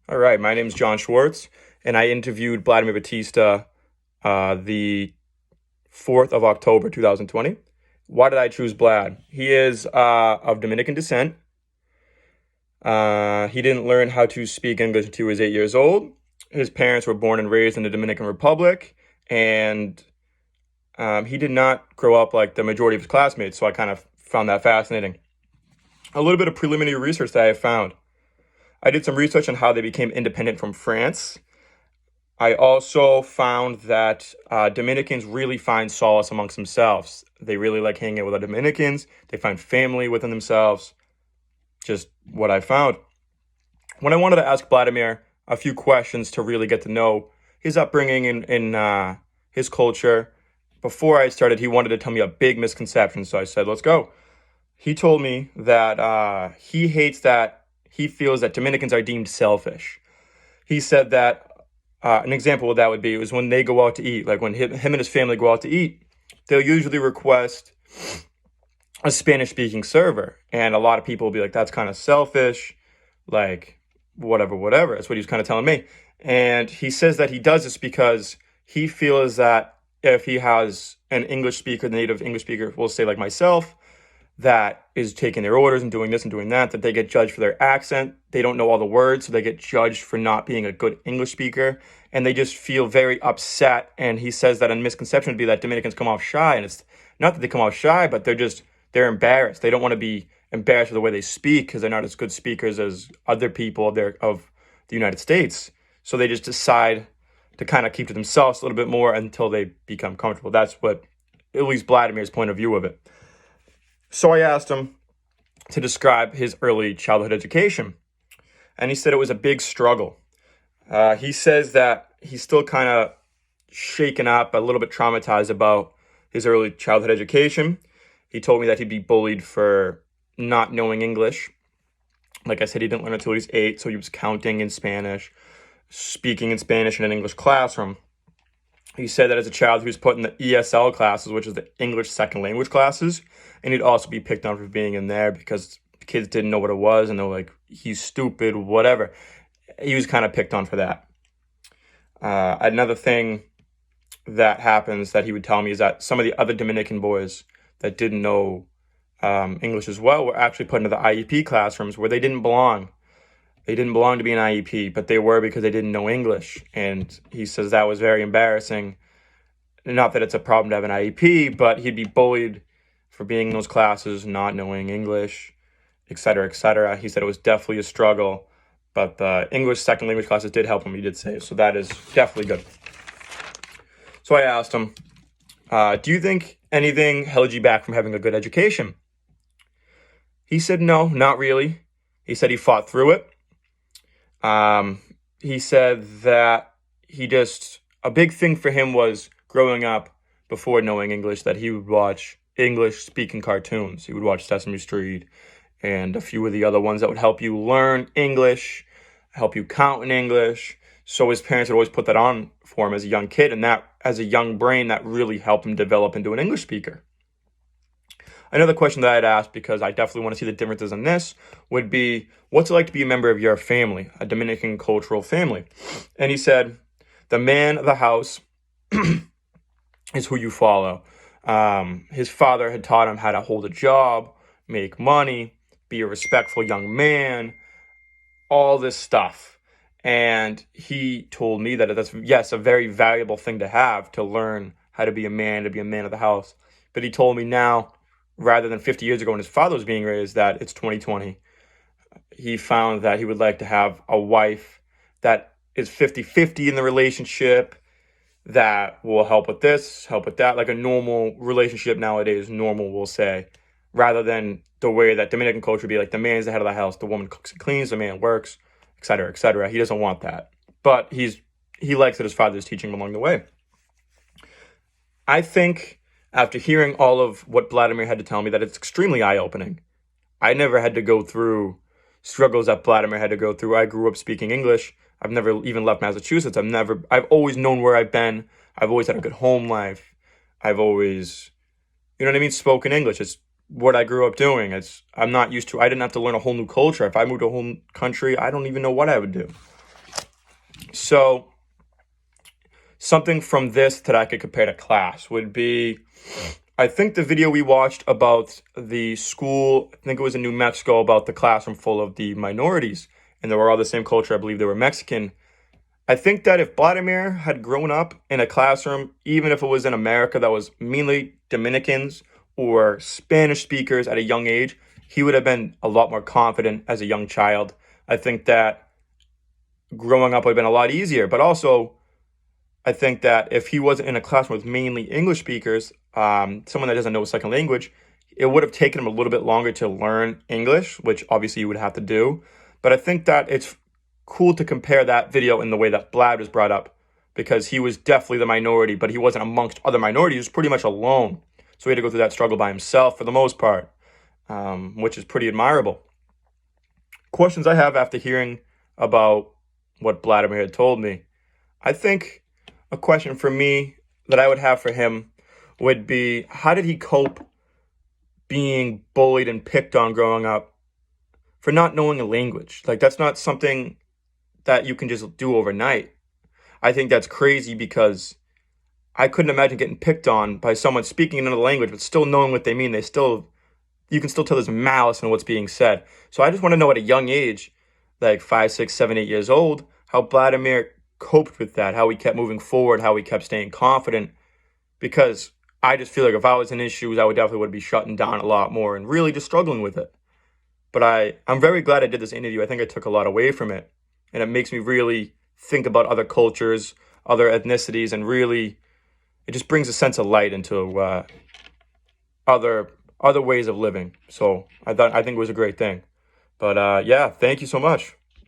All right, my name is John Schwartz, and I interviewed Vladimir Batista the 4th of October, 2020. Why did I choose Vlad? He is of Dominican descent. He didn't learn how to speak English until he was 8 years old. His parents were born and raised in the Dominican Republic, and he did not grow up like the majority of his classmates, so I kind of found that fascinating. A little bit of preliminary research that I have found. I did some research on how they became independent from France. I also found that Dominicans really find solace amongst themselves. They really like hanging out with other Dominicans. They find family within themselves. Just what I found. When I wanted to ask Vladimir a few questions to really get to know his upbringing in his culture, before I started, he wanted to tell me a big misconception. So I said, let's go. He told me that he feels that Dominicans are deemed selfish. He said that an example of that would be was when they go out to eat, like when him and his family go out to eat, they'll usually request a Spanish-speaking server. And a lot of people will be like, that's kind of selfish, like whatever. That's what he was kind of telling me. And he says that he does this because he feels that if he has an English speaker, the native English speaker, we'll say like myself, that is taking their orders and doing this and doing that they get judged for their accent. They don't know all the words, so they get judged for not being a good English speaker, and they just feel very upset. And he says that a misconception would be that Dominicans come off shy, and it's not that they come off shy, but they're embarrassed. They don't want to be embarrassed with the way they speak because they're not as good speakers as other people of the United States. So they just decide to kind of keep to themselves a little bit more until they become comfortable. That's what, at least Vladimir's point of view of it. So I asked him to describe his early childhood education, and he said it was a big struggle. He says that he's still kind of shaken up, a little bit traumatized about his early childhood education. He told me that he'd be bullied for not knowing English. Like I said, he didn't learn until he was 8, so he was counting in Spanish, speaking in Spanish in an English classroom. He said that as a child, he was put in the ESL classes, which is the English second language classes, and he'd also be picked on for being in there because kids didn't know what it was, and they were like, he's stupid, whatever. He was kind of picked on for that. Another thing that happens that he would tell me is that some of the other Dominican boys that didn't know English as well were actually put into the IEP classrooms where they didn't belong. They didn't belong to be an IEP, but they were because they didn't know English. And he says that was very embarrassing. Not that it's a problem to have an IEP, but he'd be bullied for being in those classes, not knowing English, et cetera, et cetera. He said it was definitely a struggle, but the English second language classes did help him, he did say. So that is definitely good. So I asked him, do you think anything held you back from having a good education? He said, no, not really. He said he fought through it. He said that a big thing for him was growing up before knowing English, that he would watch English speaking cartoons. He would watch Sesame Street and a few of the other ones that would help you learn English, help you count in English. So his parents would always put that on for him as a young kid. And that, as a young brain, that really helped him develop into an English speaker. Another question that I'd ask, because I definitely want to see the differences in this, would be, what's it like to be a member of your family, a Dominican cultural family? And he said, the man of the house is who you follow. His father had taught him how to hold a job, make money, be a respectful young man, all this stuff. And he told me that that's, yes, a very valuable thing to have, to learn how to be a man of the house. But he told me now, rather than 50 years ago when his father was being raised, that it's 2020. He found that he would like to have a wife that is 50-50 in the relationship, that will help with this, help with that, like a normal relationship nowadays, normal, we'll say, rather than the way that Dominican culture would be like, the man's the head of the house, the woman cooks and cleans, the man works, et cetera, et cetera. He doesn't want that. But he likes that his father is teaching him along the way. I think after hearing all of what Vladimir had to tell me, that it's extremely eye-opening. I never had to go through struggles that Vladimir had to go through. I grew up speaking English. I've never even left Massachusetts. I've always known where I've been. I've always had a good home life. I've always, you know what I mean, spoken English. It's what I grew up doing. I'm not used to, I didn't have to learn a whole new culture. If I moved to a whole country, I don't even know what I would do. So something from this that I could compare to class would be, I think the video we watched about the school, I think it was in New Mexico, about the classroom full of the minorities, and they were all the same culture. I believe they were Mexican. I think that if Vladimir had grown up in a classroom, even if it was in America that was mainly Dominicans or Spanish speakers at a young age, he would have been a lot more confident as a young child. I think that growing up would have been a lot easier. But also, I think that if he wasn't in a classroom with mainly English speakers, someone that doesn't know a second language, it would have taken him a little bit longer to learn English, which obviously you would have to do. But I think that it's cool to compare that video in the way that Vlad was brought up, because he was definitely the minority, but he wasn't amongst other minorities. He was pretty much alone. So he had to go through that struggle by himself for the most part, which is pretty admirable. Questions I have after hearing about what Vladimir had told me. I think a question for me that I would have for him would be, how did he cope being bullied and picked on growing up for not knowing a language? Like, that's not something that you can just do overnight. I think that's crazy, because I couldn't imagine getting picked on by someone speaking another language but still knowing what they mean. You can still tell there's malice in what's being said. So I just want to know at a young age, like 5, 6, 7, 8 years old, how Vladimir coped with that, how he kept moving forward, how he kept staying confident. Because I just feel like if I was in his shoes, I would definitely be shutting down a lot more and really just struggling with it. But I'm very glad I did this interview. I think I took a lot away from it. And it makes me really think about other cultures, other ethnicities, and really, it just brings a sense of light into other ways of living. So I think it was a great thing. But yeah, thank you so much.